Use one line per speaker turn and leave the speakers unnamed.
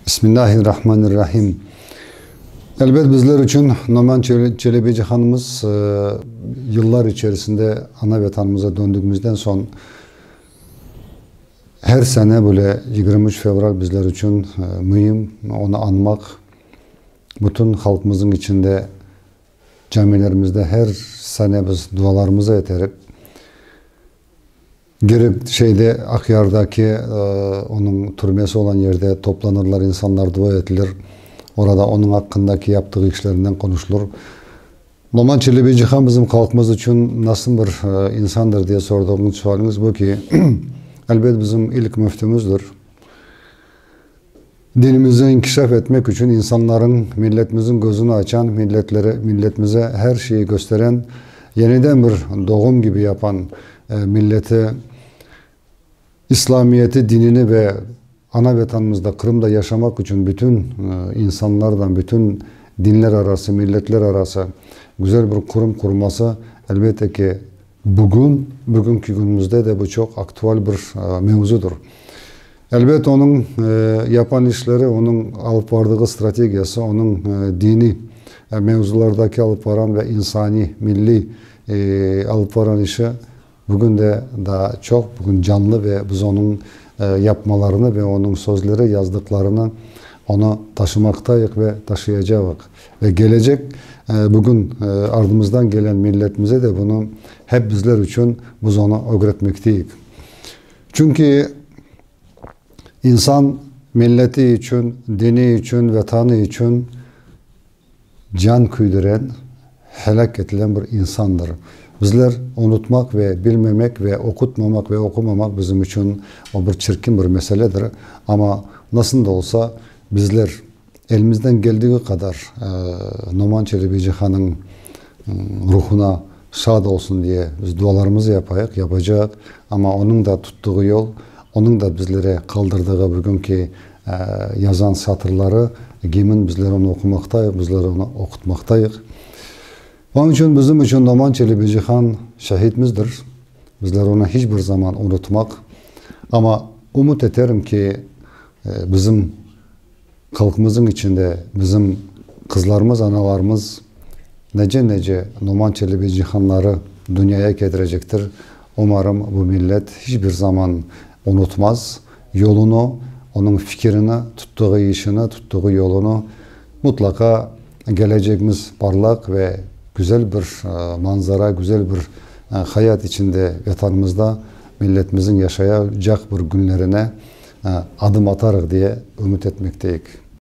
Bismillahirrahmanirrahim. Elbet bizler için Numan Çelebici Hanımız yıllar içerisinde ana vatanımıza döndüğümüzden son her sene böyle 23 Fevral bizler için mühim, onu anmak, bütün halkımızın içinde camilerimizde her sene biz dualarımıza yeterip gerek Akyar'daki onun türbesi olan yerde toplanırlar, insanlar dua edilir. Orada onun hakkındaki yaptığı işlerinden konuşulur. Numan Çelebici Han bizim halkımız için nasıl bir insandır diye sorduğunuz sualiniz bu ki elbette bizim ilk müftümüzdür. Dinimizi inkişaf etmek için insanların, milletimizin gözünü açan, milletimize her şeyi gösteren, yeniden bir doğum gibi yapan milleti, İslamiyet'i, dinini ve ana vatanımızda Kırım'da yaşamak için bütün insanlardan, bütün dinler arası, milletler arası güzel bir kurum kurması elbette ki bugünkü günümüzde de bu çok aktüel bir mevzudur. Elbette onun yapan işleri, onun alıp vardığı stratejisi, onun dini mevzulardaki alıp varan ve insani, milli alıp varan işi bugün de daha çok bugün canlı ve biz onun yapmalarını ve onun sözleri, yazdıklarını onu taşımaktayız ve taşıyacağız. Ve gelecek bugün ardımızdan gelen milletimize de bunu hep bizler için biz onu öğretmekteyiz. Çünkü insan milleti için, dini için, vatanı için can kuyduran, helak edilen bir insandır. Bizler unutmak ve bilmemek ve okutmamak ve okumamak bizim için o bir çirkin bir meseledir. Ama nasıl da olsa bizler elimizden geldiği kadar Numan Çelebici Han'ın ruhuna şad olsun diye biz dualarımızı yapacağız. Ama onun da tuttuğu yol, onun da bizlere kaldırdığı bugünkü yazan satırları gimin bizler onu okumaktayız, bizler onu okutmaktayız. Onun için bizim için Numan Çelebici Han şehidimizdir. Bizler onu hiçbir zaman unutmak. Ama umut ederim ki bizim halkımızın içinde bizim kızlarımız, analarımız nece Numan Çelebici Hanları dünyaya getirecektir. Umarım bu millet hiçbir zaman unutmaz. Yolunu, onun fikrini, tuttuğu işini, tuttuğu yolunu mutlaka geleceğimiz parlak ve güzel bir manzara, güzel bir hayat içinde vatanımızda milletimizin yaşayacak bir günlerine adım atarız diye ümit etmekteyiz.